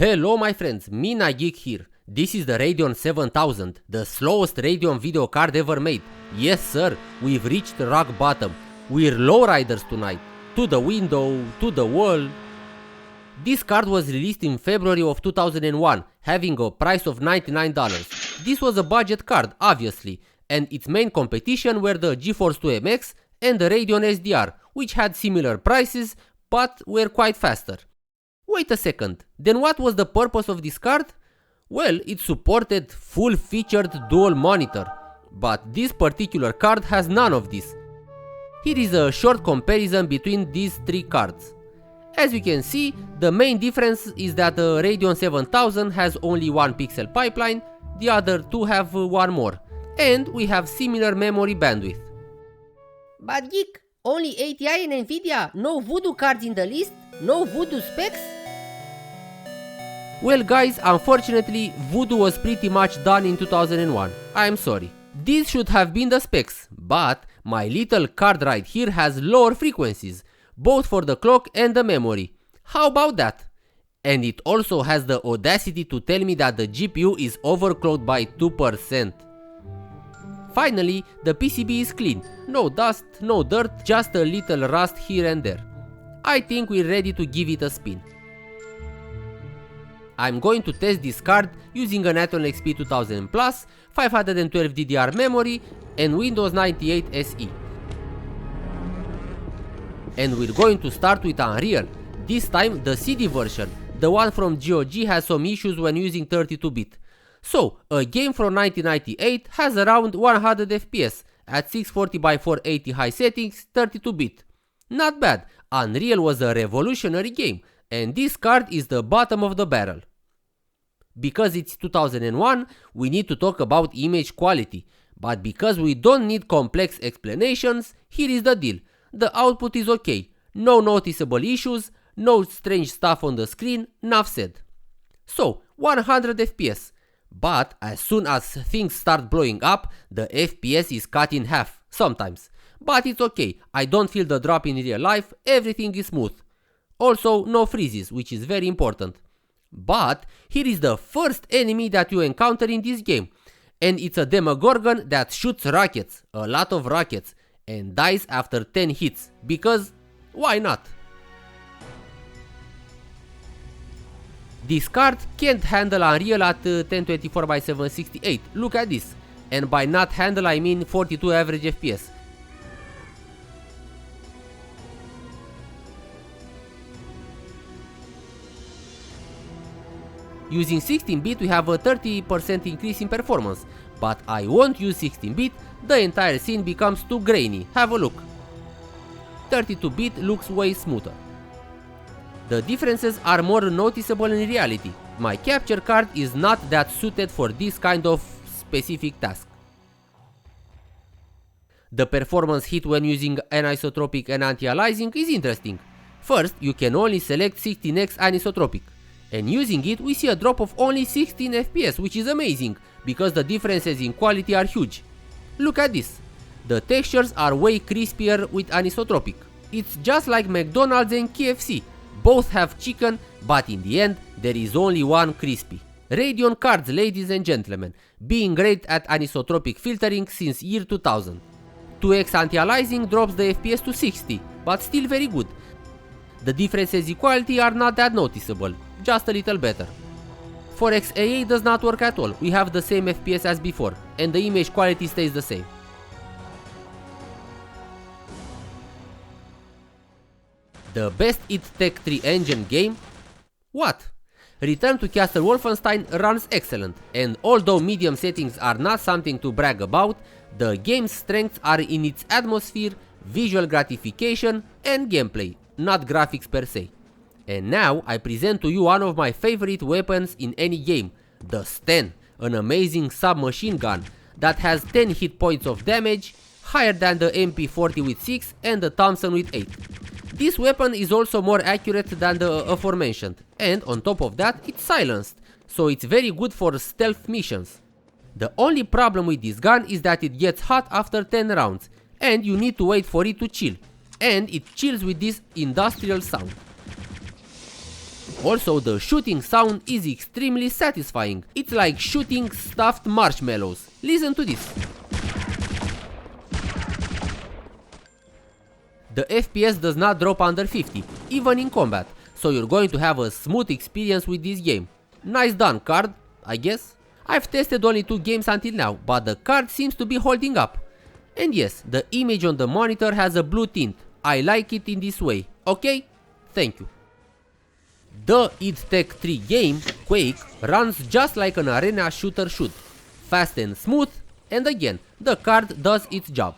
Hello my friends, Mina Geek here. This is the Radeon 7000, the slowest Radeon video card ever made. Yes sir, we've reached rock bottom. We're lowriders tonight. To the window, to the wall. This card was released in February of 2001, having a price of $99. This was a budget card, obviously, and its main competition were the GeForce 2 MX and the Radeon SDR, which had similar prices, but were quite faster. Wait a second, then what was the purpose of this card? Well, it supported full-featured dual monitor, but this particular card has none of this. Here is a short comparison between these three cards. As you can see, the main difference is that the Radeon 7000 has only one pixel pipeline, the other two have one more, and we have similar memory bandwidth. But Geek, only ATI and Nvidia, no Voodoo cards in the list, no Voodoo specs? Well guys, unfortunately Voodoo was pretty much done in 2001, I'm sorry. These should have been the specs, but my little card right here has lower frequencies, both for the clock and the memory. How about that? And it also has the audacity to tell me that the GPU is overclocked by 2%. Finally, the PCB is clean, no dust, no dirt, just a little rust here and there. I think we're ready to give it a spin. I'm going to test this card using an Athlon XP 2000 Plus, 512 DDR memory and Windows 98 SE. And we're going to start with Unreal, this time the CD version, the one from GOG has some issues when using 32-bit. So, a game from 1998 has around 100 FPS at 640x480 high settings, 32-bit. Not bad, Unreal was a revolutionary game, and this card is the bottom of the barrel. Because it's 2001, we need to talk about image quality, but because we don't need complex explanations, here is the deal. The output is okay, no noticeable issues, no strange stuff on the screen, enough said. So, 100 FPS. But as soon as things start blowing up, the FPS is cut in half, sometimes. But it's okay, I don't feel the drop in real life, everything is smooth. Also, no freezes, which is very important. But here is the first enemy that you encounter in this game, and it's a Demogorgon that shoots rockets, a lot of rockets, and dies after 10 hits, because why not? This card can't handle Unreal at 1024x768, look at this, and by not handle I mean 42 average FPS. Using 16-bit we have a 30% increase in performance, but I won't use 16-bit, the entire scene becomes too grainy, have a look. 32-bit looks way smoother. The differences are more noticeable in reality, my capture card is not that suited for this kind of specific task. The performance hit when using anisotropic and anti-aliasing is interesting. First, you can only select 16x anisotropic. And using it, we see a drop of only 16 FPS, which is amazing, because the differences in quality are huge. Look at this. The textures are way crispier with anisotropic. It's just like McDonald's and KFC. Both have chicken, but in the end, there is only one crispy. Radeon cards, ladies and gentlemen, being great at anisotropic filtering since year 2000. 2x anti-aliasing drops the FPS to 60, but still very good. The differences in quality are not that noticeable, just a little better. 4x AA does not work at all, we have the same FPS as before, and the image quality stays the same. The best id Tech 3 engine game? What? Return to Castle Wolfenstein runs excellent, and although medium settings are not something to brag about, the game's strengths are in its atmosphere, visual gratification, and gameplay, not graphics per se. And now I present to you one of my favorite weapons in any game, the Sten, an amazing submachine gun that has 10 hit points of damage, higher than the MP40 with 6 and the Thompson with 8. This weapon is also more accurate than the aforementioned, and on top of that it's silenced, so it's very good for stealth missions. The only problem with this gun is that it gets hot after 10 rounds, and you need to wait for it to chill, and it chills with this industrial sound. Also, the shooting sound is extremely satisfying. It's like shooting stuffed marshmallows. Listen to this. The FPS does not drop under 50, even in combat, so you're going to have a smooth experience with this game. Nice done, card, I guess. I've tested only 2 games until now, but the card seems to be holding up. And yes, the image on the monitor has a blue tint. I like it in this way, okay? Thank you. The id Tech 3 game, Quake, runs just like an arena shooter should. Fast and smooth, and again, the card does its job.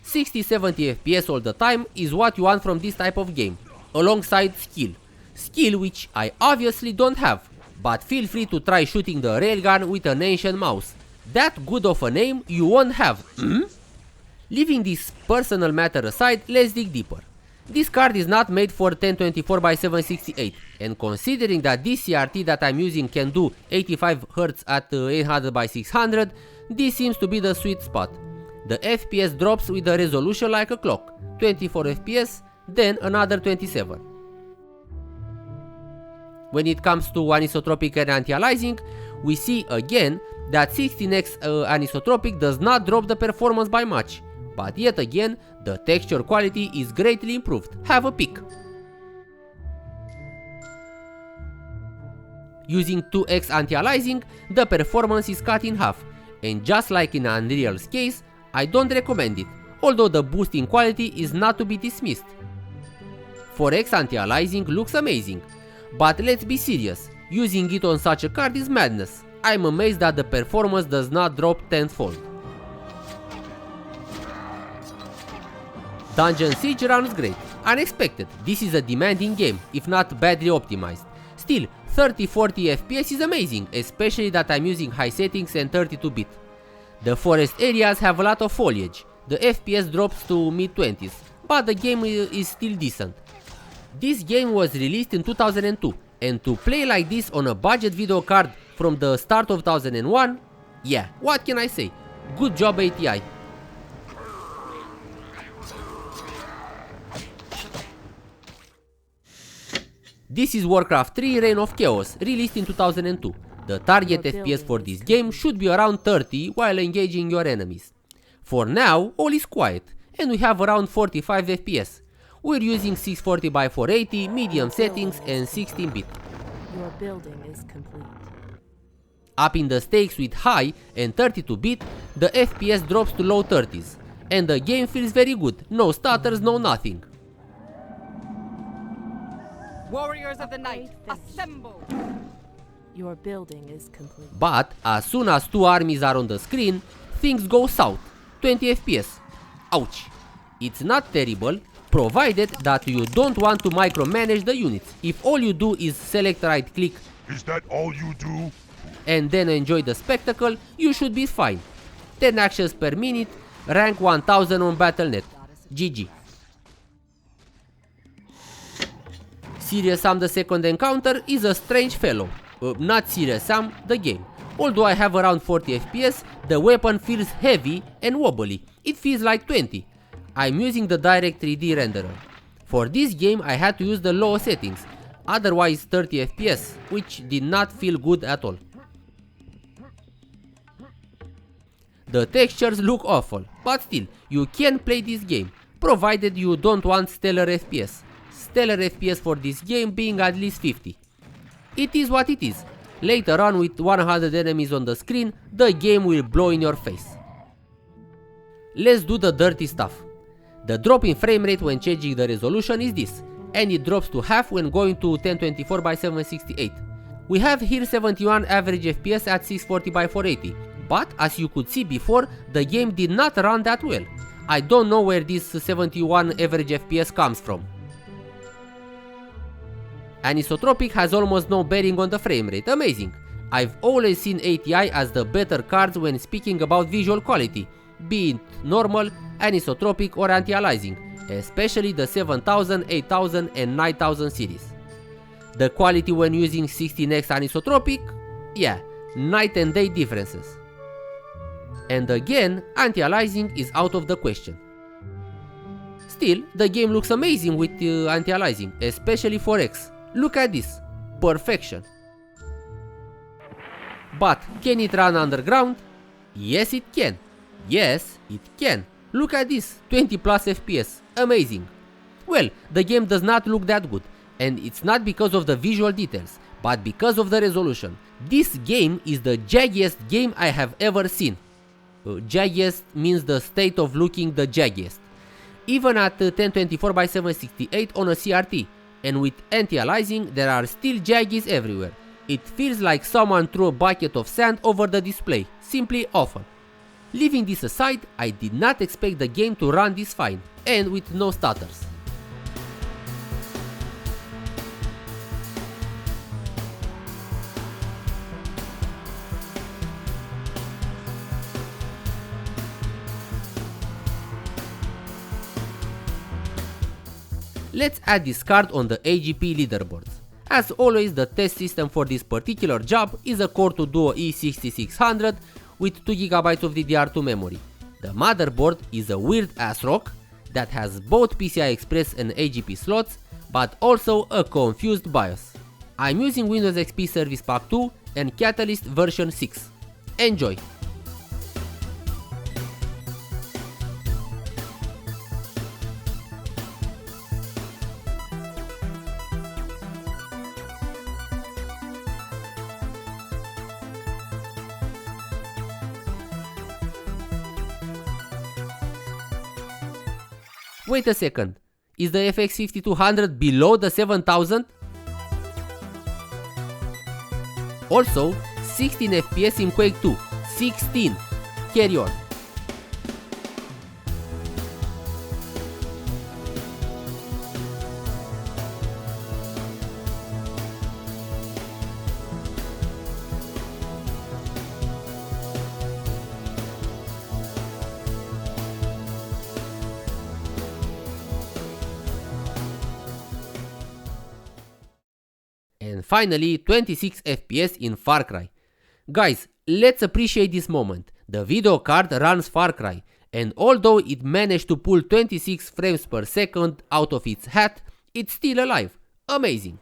60-70 FPS all the time is what you want from this type of game, alongside skill. Skill which I obviously don't have, but feel free to try shooting the railgun with an ancient mouse. That good of a name you won't have, Leaving this personal matter aside, let's dig deeper. This card is not made for 1024x768, and considering that this CRT that I'm using can do 85 Hz at 800x600, this seems to be the sweet spot. The FPS drops with a resolution like a clock, 24 FPS, then another 27. When it comes to anisotropic and anti-aliasing, we see again that 16x anisotropic does not drop the performance by much, but yet again the texture quality is greatly improved. Have a peek. Using 2x anti-aliasing, the performance is cut in half, and just like in Unreal's case, I don't recommend it, although the boost in quality is not to be dismissed. 4x anti-aliasing looks amazing, but let's be serious, using it on such a card is madness. I'm amazed that the performance does not drop tenfold. Dungeon Siege runs great. Unexpected, this is a demanding game, if not badly optimized. Still, 30-40 FPS is amazing, especially that I'm using high settings and 32-bit. The forest areas have a lot of foliage, the FPS drops to mid-20s, but the game is still decent. This game was released in 2002, and to play like this on a budget video card from the start of 2001, yeah, what can I say? Good job ATI. This is Warcraft 3 Reign of Chaos, released in 2002. The target FPS for this game should be around 30 while engaging your enemies. For now, all is quiet, and we have around 45 FPS. We're using 640x480, medium settings and 16-bit. Your building is complete. Upping the stakes with high and 32-bit, the FPS drops to low 30s, and the game feels very good, no stutters, no nothing. Warriors of the night, assemble! Your building is complete. But as soon as 2 armies are on the screen, things go south, 20 FPS. Ouch! It's not terrible, provided that you don't want to micromanage the units. If all you do is select right click, is that all you do? And then enjoy the spectacle, you should be fine. 10 actions per minute, rank 1000 on Battle.net. GG. Serious Sam the second encounter is a strange fellow. Not Serious Sam, the game. Although I have around 40 FPS, the weapon feels heavy and wobbly. It feels like 20. I'm using the Direct 3D renderer. For this game I had to use the low settings, otherwise 30 FPS, which did not feel good at all. The textures look awful, but still, you can play this game, provided you don't want stellar FPS. Stellar FPS for this game being at least 50. It is what it is. Later on, with 100 enemies on the screen, the game will blow in your face. Let's do the dirty stuff. The drop in frame rate when changing the resolution is this, and it drops to half when going to 1024x768. We have here 71 average FPS at 640x480, but as you could see before, the game did not run that well. I don't know where this 71 average FPS comes from. Anisotropic has almost no bearing on the frame rate, amazing. I've always seen ATI as the better cards when speaking about visual quality, be it normal, anisotropic or anti-aliasing, especially the 7000, 8000 and 9000 series. The quality when using 16x anisotropic? Yeah, night and day differences. And again, anti-aliasing is out of the question. Still, the game looks amazing with anti-aliasing, especially 4x. Look at this. perfection. But can it run underground? Yes it can. Yes it can. Look at this, 20 plus FPS, amazing. Well, the game does not look that good, and it's not because of the visual details, but because of the resolution. This game is the jaggiest game I have ever seen. Jaggiest means the state of looking the jaggiest. Even at 1024x768 on a CRT, and with anti-aliasing there are still jaggies everywhere. It feels like someone threw a bucket of sand over the display, simply awful. Leaving this aside, I did not expect the game to run this fine, and with no stutters. Let's add this card on the AGP leaderboards. As always, the test system for this particular job is a Core 2 Duo E6600 with 2GB of DDR2 memory. The motherboard is a weird ass rock that has both PCI Express and AGP slots, but also a confused BIOS. I'm using Windows XP Service Pack 2 and Catalyst version 6. Enjoy! Wait a second, is the FX 5200 below the 7000? Also, 16 FPS in Quake 2, 16, carry on. And finally 26 FPS in Far Cry. Guys, let's appreciate this moment. The video card runs Far Cry, and although it managed to pull 26 frames per second out of its hat, it's still alive. Amazing.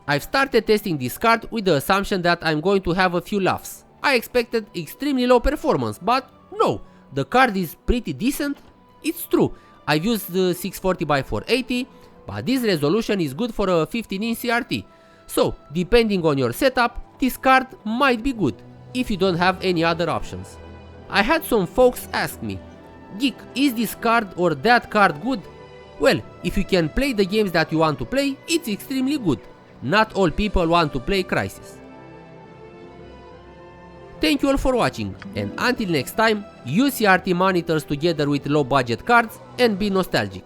I've started testing this card with the assumption that I'm going to have a few laughs. I expected extremely low performance, but no, the card is pretty decent. It's true, I've used the 640x480, but this resolution is good for a 15-inch CRT. So, depending on your setup, this card might be good, if you don't have any other options. I had some folks ask me, Geek, is this card or that card good? Well, if you can play the games that you want to play, it's extremely good. Not all people want to play Crysis. Thank you all for watching, and until next time, use CRT monitors together with low budget cards and be nostalgic.